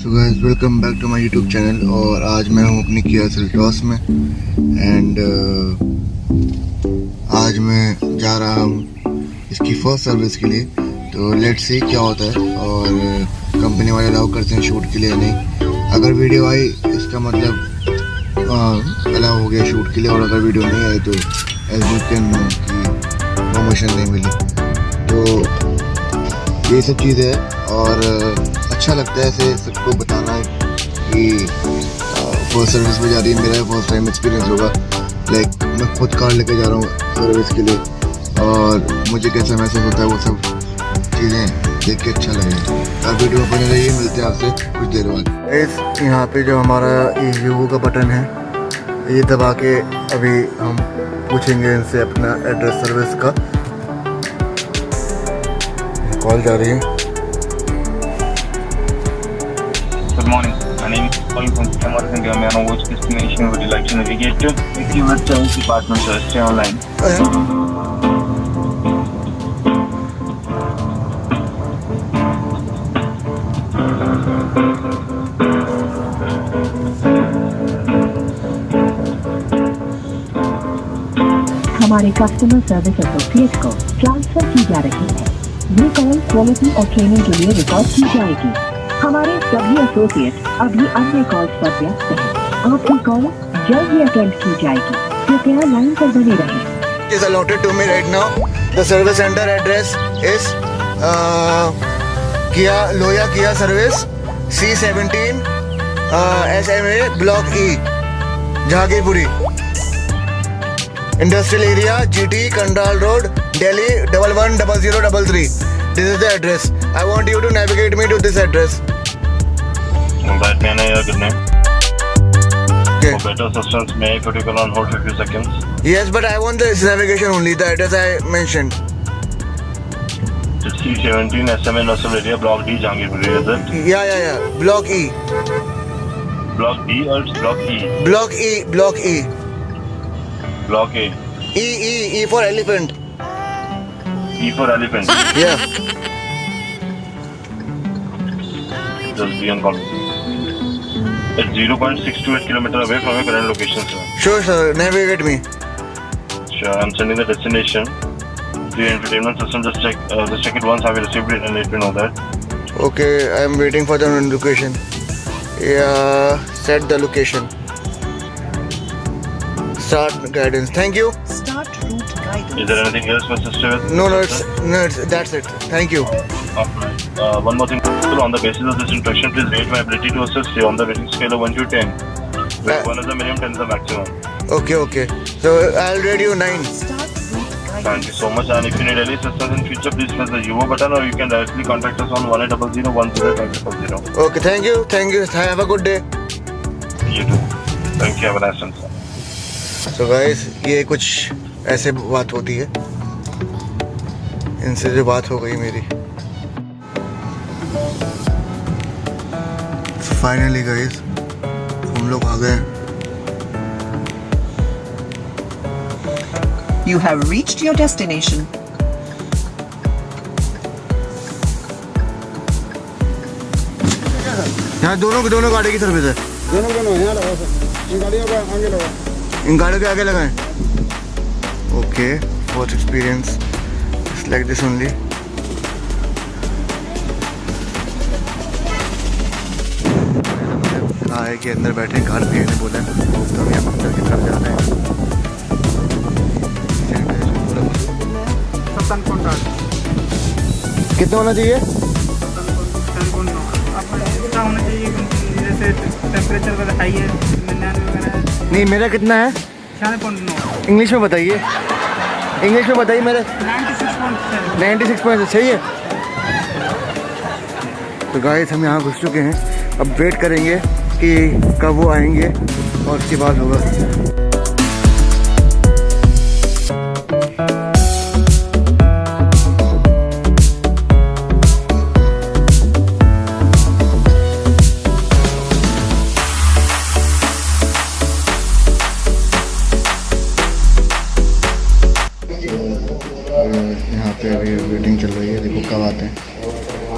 So guys welcome back to my YouTube channel. और आज मैं हूँ अपनी किया सेल्टॉस में एंड आज मैं जा रहा हूँ इसकी फर्स्ट सर्विस के लिए। तो लेट्स सी क्या होता है और कंपनी वाले अलाउ करते हैं शूट के लिए या नहीं। अगर वीडियो आई इसका मतलब अलाउ हो गया शूट के लिए, और अगर वीडियो नहीं आई तो एज यू कैन नो कि परमिशन नहीं मिली। तो ये सब चीज़ें है और अच्छा लगता है ऐसे सबको बताना कि फर्स्ट सर्विस में जा रही है। मेरा फर्स्ट टाइम एक्सपीरियंस होगा, लाइक मैं खुद कार लेके जा रहा हूँ सर्विस के लिए और मुझे कैसा महसूस होता है वो सब चीज़ें देख के अच्छा लगेगा। आप वीडियो में बने रहिए, मिलते हैं आपसे कुछ देर बाद। इस यहाँ पे जो हमारा यूवो का बटन है ये दबा के अभी हम पूछेंगे इनसे अपना एड्रेस सर्विस का। कॉल जा रही है। Good morning. My name is Paul from Camara India. May I know which destination would you like to navigate to? If you would service department, sir, stay online. हमारे customer service associate को transfer की जा रही है। ये call quality और training के लिए रिकॉर्ड की जाएगी। हमारे सभी एसोसिएट अभी अन्य कॉल्स पर व्यस्त हैं। आपकी कॉल जल्द ही अटेंड की जाएगी। कृपया लाइन पर बने रहें। Is allotted to me right now. The service center address is Kia Service C17 SMA Block E, Jahangirpuri, Industrial Area, GT, Kandal Road, Delhi 110033. This is the address. I want you to navigate me to this address. That may I know your good name? Okay. For better assistance, may I put you on hold for a few seconds? Yes, but I want this navigation only. The address I mentioned. It's C17 SMA Industrial Area, Block D, Jahangirpuri, is it? Yeah. Block E. Block D or it's Block E? Block E. Block E. Block A. E for elephant. E for elephant. Yeah. Just be on call. It's 0.628 km away from your current location, sir. Sure, sir. Navigate me. Sure, I'm sending the destination to your entertainment system. Just check it once. Have you received it and let me know that. Okay, I'm waiting for the location. Yeah, set the location. Start guidance. Thank you. Start route guidance. Is there anything else for sister with? No, that's it. Thank you. Alright. One more thing. On the basis of this instruction, please rate my ability to assist you on the rating scale of 1 to 10. Where 1 is the minimum, 10 is the maximum. Okay. So I'll rate you 9. Start route guidance. Thank you so much. And if you need any assistance in future, please press the UO button or you can directly contact us on 1800 Okay, thank you. Have a good day. You too. Thank you. Have a nice day, sir. So guys, ये कुछ ऐसे बात होती है। इनसे जो बात हो गई मेरी। फाइनली गाइस हम लोग आ गए। You have reached your destination. यहाँ दोनों गाड़ी की सर्विस है। दोनों यहाँ लगाओ सर। इन गाड़ियों का आगे लगाओ। इन गाड़ियों के आगे लगाएं। Okay, first experience like this only. कहा है कि अंदर बैठे कार भैया ने बोला तो हम यहाँ अंदर की तरफ जा रहे हैं। कितना होना चाहिए? होना चाहिए जैसे टेम्परेचर वगैरह हाई है 99 वगैरह। नहीं, मेरा कितना है? 6.9। इंग्लिश में बताइए मेरे। 96.7 सही है। तो गाइस हम यहाँ घुस चुके हैं। अब वेट करेंगे कि कब वो आएंगे और उसके बाद होगा। यहाँ पे अभी वेटिंग चल रही है। देखो कब आते हैं।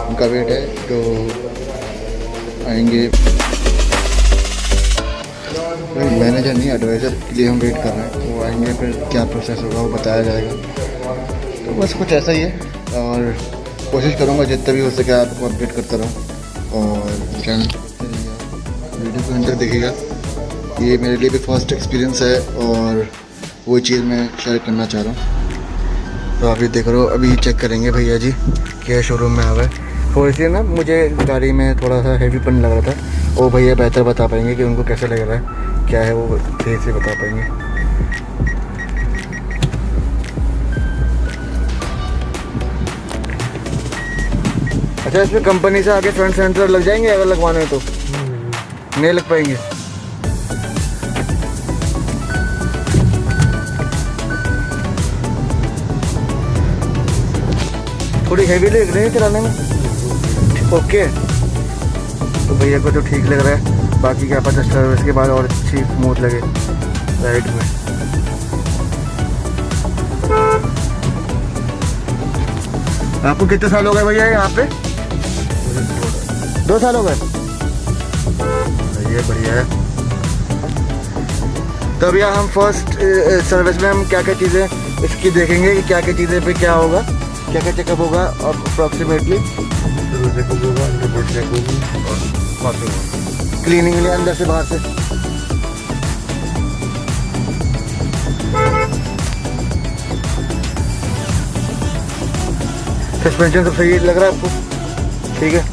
उनका वेट है तो आएंगे। मैनेजर नहीं, एडवाइज़र के लिए हम वेट कर रहे हैं। वो आएंगे, फिर क्या प्रोसेस होगा वो बताया जाएगा। तो बस कुछ ऐसा ही है, और कोशिश करूँगा जितना भी हो सके आपको अपडेट करता रहूँ। और चैनल वीडियो को अंदर देखिएगा। ये मेरे लिए भी फर्स्ट एक्सपीरियंस है और वो चीज़ मैं शेयर करना चाह रहा हूँ। तो आप ये देख रहे हो, अभी चेक करेंगे भैया जी क्या शोरूम में आ गए। थोड़ी सी ना मुझे गाड़ी में थोड़ा सा हैवीपन लग रहा था, वो भैया बेहतर बता पाएंगे कि उनको कैसे लग रहा है, क्या है वो सही से बता पाएंगे। अच्छा, इसमें कंपनी से आगे फ्रंट सेंसर लग जाएंगे अगर लगवाने हैं तो? नहीं लग पाएंगे। थोड़ी हैवी लग रही है चलाने में। ओके, तो भैया को तो ठीक लग रहा है, बाकी क्या पता सर्विस के बाद और अच्छी स्मूथ लगे राइड में। आपको कितने साल हो गए भैया यहाँ पे? 2 साल हो गए। ये बढ़िया है। तो भैया हम फर्स्ट सर्विस में हम क्या क्या चीज़ें इसकी देखेंगे कि क्या क्या चीज़ें पे क्या होगा, क्या क्या चेकअप होगा, और अप्रॉक्सीमेटली क्लीनिंग लिए अंदर से बाहर से। सस्पेंशन सब सही लग रहा है आपको? ठीक है।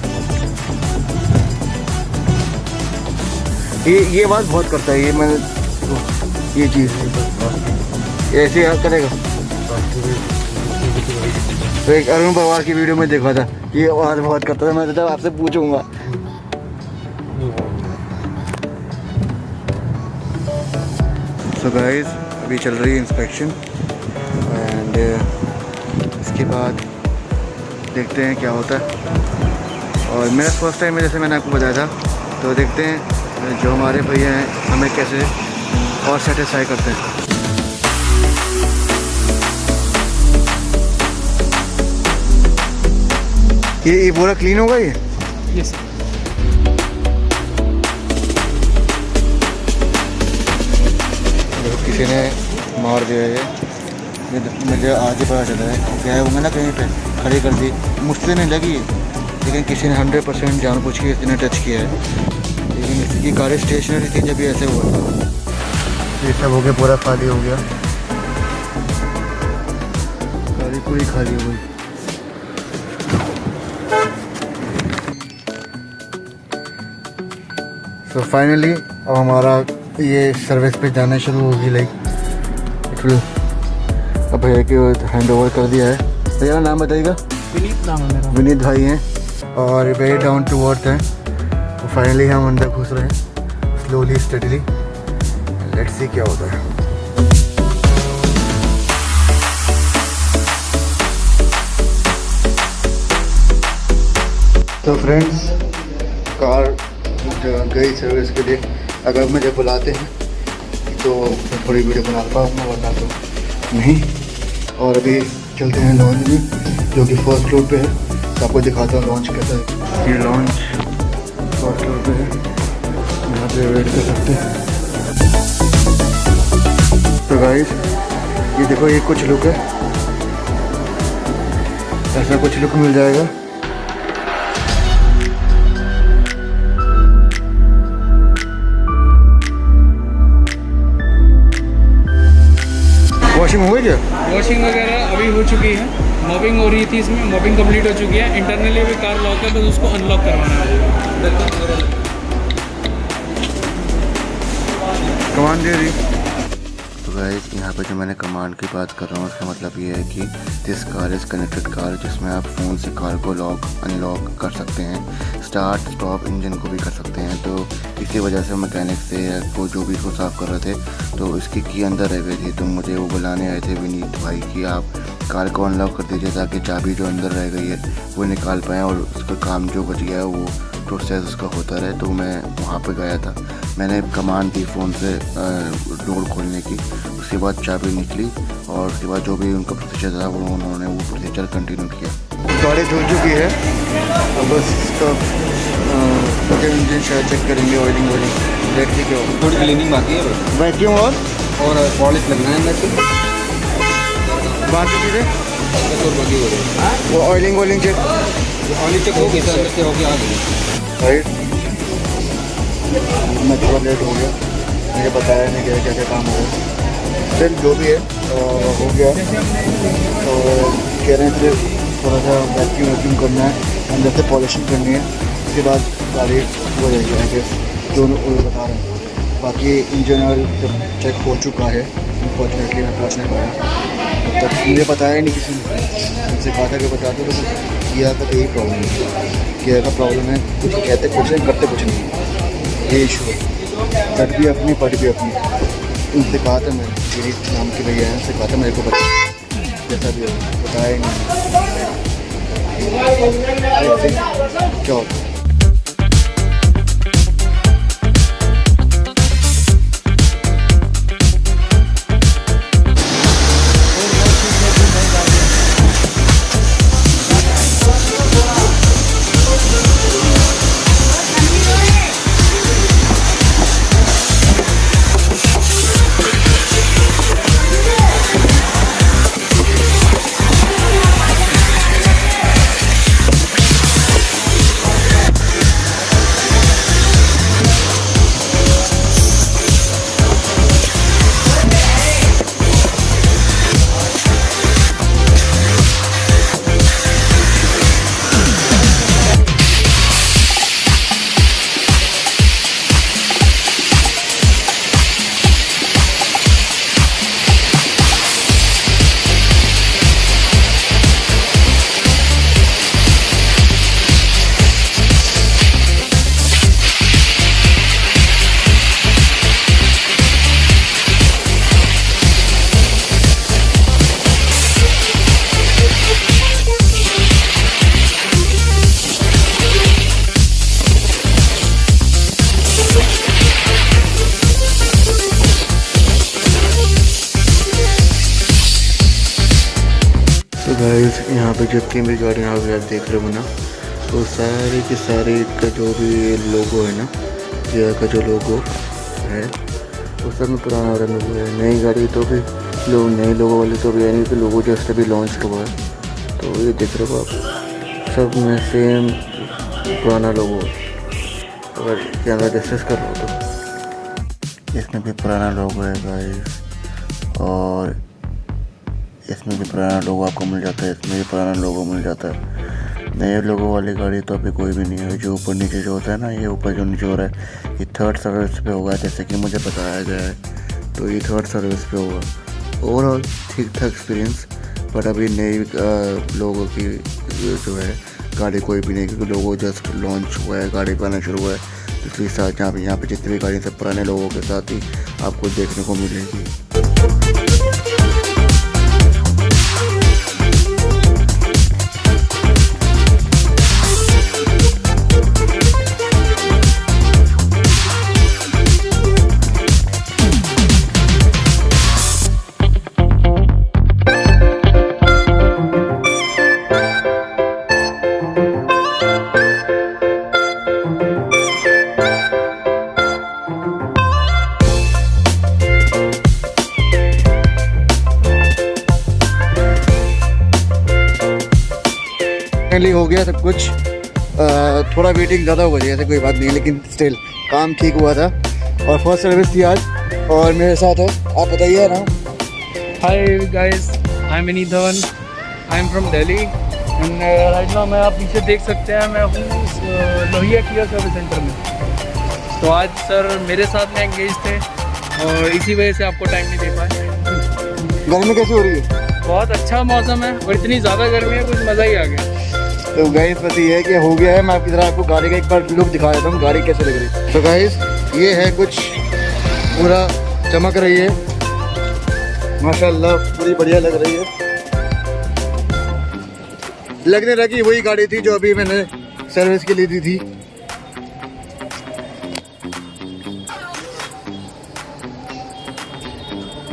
ये बात बहुत करता है, ये मैंने ये चीज़ ऐसे करेगा। तो एक अरुण पवार की वीडियो में देखा था, ये आवाज़ बहुत करता था। मैं सोचा आपसे पूछूंगा। सो गाइस, अभी चल रही है इंस्पेक्शन, एंड इसके बाद देखते हैं क्या होता है। और मेरा फर्स्ट टाइम है, जैसे मैंने आपको बताया था। तो देखते हैं जो हमारे भैया हैं हमें कैसे और सेटिस्फाई करते हैं। ये पूरा क्लीन होगा ये? यस। किसी ने मार दिया ये मुझे आगे पता चला है। गए होंगे ना कहीं पे, खड़ी कर दी, मुझसे नहीं लगी, लेकिन किसी ने 100% जानबूझ के इसने टच किया है। लेकिन इसकी गाड़ी स्टेशनरी थी जब ये ऐसे हुआ था। ये सब हो गया, पूरा खाली हो गया, गाड़ी पूरी खाली हो गई। तो फाइनली अब हमारा ये सर्विस पे जाना शुरू होगी। लाइक अब भैया के हैंड ओवर कर दिया है। भैया नाम बताइएगा? विनीत नाम है मेरा। विनीत भाई हैं, और वेरी डाउन टू अर्थ हैं। तो फाइनली हम अंदर घुस रहे हैं स्लोली स्टडीली। लेट्स सी क्या होता है। तो फ्रेंड्स, कार गई सर्विस के लिए। अगर मुझे बुलाते हैं तो मैं थोड़ी वीडियो बना पाऊँगा, वरना तो नहीं। और अभी चलते हैं लॉन्च में, जो कि फर्स्ट फ्लोर पे है। तो आपको दिखाता हूँ लॉन्च कैसा है। ये लॉन्च फर्स्ट फ्लोर पे है, यहाँ पे वेट कर सकते हैं। तो गाइस, ये देखो, ये कुछ लुक है, ऐसा कुछ लुक मिल जाएगा। वॉशिंग हो गई क्या? वॉशिंग वगैरह अभी हो चुकी है, मॉपिंग हो रही थी, इसमें मॉपिंग कंप्लीट हो चुकी है। इंटरनली अभी कार लॉक है, बस उसको अनलॉक करवाना है। कमांड दे रही। तो गाइस, यहाँ पे जो मैंने कमांड की बात कर रहा हूँ, उसका मतलब ये है कि this car is connected car, जिसमें आप फ़ोन से कार को लॉक अनलॉक कर सकते हैं, स्टार्ट स्टॉप इंजन को भी कर सकते हैं। तो इसी वजह से मैकेनिक से वो जो भी इसको साफ़ कर रहे थे, तो इसकी की अंदर रह गई थी। तो मुझे वो बुलाने आए थे विनीत भाई कि आप कार को अनलॉक कर दीजिए, ताकि चाबी जो अंदर रह गई है वो निकाल पाएँ, और उसका काम जो बच गया है वो प्रोसेस उसका होता रहे। तो मैं वहाँ पे गया था, मैंने कमांड दी फ़ोन से डोर खोलने की, उसके बाद चाबी निकली, और उसके बाद जो भी उनका प्रोसीजर था वो उन्होंने वो प्रोसीजर कंटिन्यू किया। गाड़ी धुल चुकी है, अब बस इसका इंजन शायद चेक करेंगे, ऑयलिंग देखिए क्या होगा। थोड़ी क्लीनिंग बाकी है वैक्यूम और पॉलिश लगना है अंदर से, बाकी चीज़ें बस और बाकी हो रही है। वो ऑयलिंग चेक ऑयलिंग चेक हो गई सर, अंदर से होके आ गई। राइट। मैं थोड़ा लेट हो गया, मुझे बताया नहीं क्या क्या काम हो गया। फिर जो भी है हो गया, तो कह रहे हैं सिर्फ थोड़ा सा वैक्यूम करना है, अंदर से पॉलिशिंग करनी है, उसके बाद गाड़ी हो जाएगी आगे जो बता रहे हैं। बाकी इंजन ऑयल जब चेक हो चुका है, अनफॉर्चुनेटली मैं पहुँच नहीं पाया, तब मुझे बताया नहीं किसी ने, उनसे कहा था कि बता दो, तो किया था। तो यही प्रॉब्लम है, किया का प्रॉब्लम है, कुछ कहते कुछ नहीं करते कुछ नहीं, ये इशू है। कट भी अपनी पट भी अपनी। उनसे कहा था मैं, मेरी नाम के भैया हैं, उनसे कहा था मेरे को बता, जैसा भी बताया ही नहीं क्या होता। तो गाइस यहाँ पे जितनी भी गाड़ियाँ आप देख रहे हो ना, वो सारी की सारी का जो भी लोगो है ना, किया का जो लोगो है वो सब में पुराना वाला लोगो है। नई गाड़ी तो भी लोग नए लोगों वाले तो भी यानी कि लोगो जस्ट अभी लॉन्च हुआ है, तो ये देख रहे हो आप, सब में सेम पुराना लोगो। अगर कैमरा डिस्कस कर लो तो इसमें भी पुराना लोगो है गाइस, और इसमें भी पुराना लोगो आपको मिल जाता है, इसमें भी पुराना लोगो मिल जाता है। नए लोगो वाली गाड़ी तो अभी कोई भी नहीं है। जो ऊपर नीचे जो होता है ना, ये ऊपर जो नीचे हो रहा है, ये थर्ड सर्विस पे होगा, जैसे कि मुझे बताया गया है, तो ये थर्ड सर्विस पे होगा। ओवरऑल ठीक ठाक एक्सपीरियंस, बट अभी नई लोगों की जो है गाड़ी कोई भी नहीं, क्योंकि लोगो जस्ट लॉन्च हुआ है, गाड़ी बनाना शुरू हुआ है, इसलिए साथ यहाँ पे जितनी भी गाड़ी सब पुराने लोगों के साथ ही आपको देखने को मिलेगी। हो गया सब कुछ, थोड़ा वेटिंग ज़्यादा हो गई, ऐसे कोई बात नहीं है, लेकिन स्टिल काम ठीक हुआ था। और फर्स्ट सर्विस थी आज, और मेरे साथ है, आप बताइए ना। Hi guys, I am Vineet Dhawan, I am from Delhi and right now मैं आप पीछे देख सकते हैं, मैं हूँ लोहिया किया सर्विस सेंटर में। तो आज सर मेरे साथ में एंगेज थे और इसी वजह से आपको टाइम नहीं दे पाए। गर्मी कैसी हो रही है? बहुत अच्छा मौसम है और इतनी ज़्यादा गर्मी है, कुछ मज़ा ही आ गया। तो गाइस बस ये है कि हो गया है। मैं आपकी तरह आपको गाड़ी का एक बार लुक दिखा देता हूँ, गाड़ी कैसे लग रही है। तो गाइस ये है कुछ, पूरा चमक रही है माशाल्लाह, पूरी बढ़िया लग रही है। लगने लगी वही गाड़ी थी जो अभी मैंने सर्विस के लिए दी थी।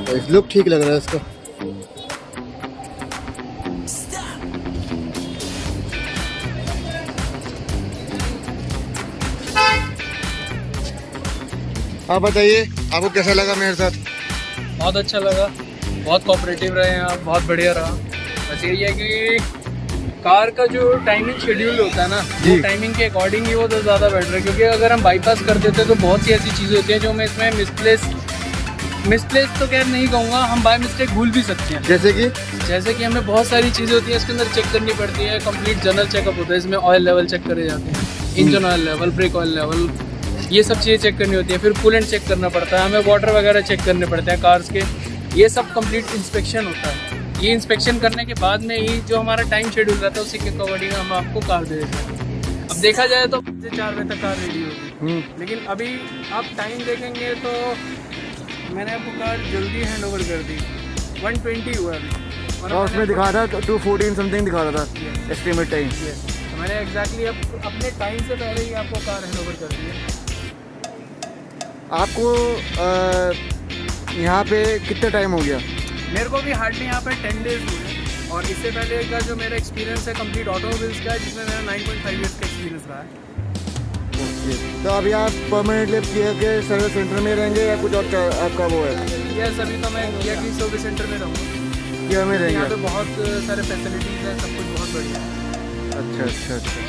तो इस लुक ठीक लग रहा है इसका। आप बताइए आपको कैसा लगा मेरे साथ? बहुत अच्छा लगा, बहुत कोऑपरेटिव रहे हैं आप, बहुत बढ़िया रहा। बस यही है कि कार का जो टाइमिंग शेड्यूल होता है ना, वो टाइमिंग के अकॉर्डिंग ही वो तो ज़्यादा बेटर है, क्योंकि अगर हम बाईपास कर देते तो बहुत सी ऐसी चीज़ें होती हैं जो मैं इसमें मिसप्लेस तो खैर नहीं कहूँगा, हम बाय मिस्टेक भूल भी सकते हैं। जैसे कि हमें बहुत सारी चीज़ें होती हैं इसके अंदर चेक करनी पड़ती है, कंप्लीट जनरल चेकअप होता है, इसमें ऑयल लेवल चेक करे जाते हैं, engine oil level, brake oil level, ये सब चीज़ें चेक करनी होती है। फिर कूलेंट चेक करना पड़ता है, हमें वाटर वगैरह चेक करने पड़ते हैं कार्स के, ये सब कंप्लीट इंस्पेक्शन होता है। ये इंस्पेक्शन करने के बाद में ही जो हमारा टाइम शेड्यूल रहता है उसी के अकॉर्डिंग हम आपको कार दे देते हैं। अब देखा जाए तो 4 बजे तक कार रेडी होगी, लेकिन अभी आप टाइम देखेंगे तो मैंने आपको कार जल्दी हैंड ओवर कर दी, 120 हुआ अभी, और उसमें दिखा रहा था 214 समथिंग दिखा रहा था एस्टिमेट टाइम। तो मैंने एग्जैक्टली अब अपने टाइम से पहले ही आपको कार हैंड ओवर कर दी है। आपको यहाँ पे कितना टाइम हो गया? मेरे को भी हार्डली यहाँ पर 10 डेज हुए, और इससे पहले का जो मेरा एक्सपीरियंस है कंप्लीट ऑटोमोबाइल्स का है, जिसमें मेरा 9.5 ईयर्स का एक्सपीरियंस रहा है। तो अभी आप परमानेंटली किया के सर्विस सेंटर में रहेंगे या कुछ और आपका वो है? यस, अभी तो मैं किया की सर्विस सेंटर में रहूँगा, किया में रहेंगे? यहाँ पे बहुत सारे फैसिलिटीज़ हैं, सब कुछ बहुत बढ़िया है। अच्छा अच्छा अच्छा।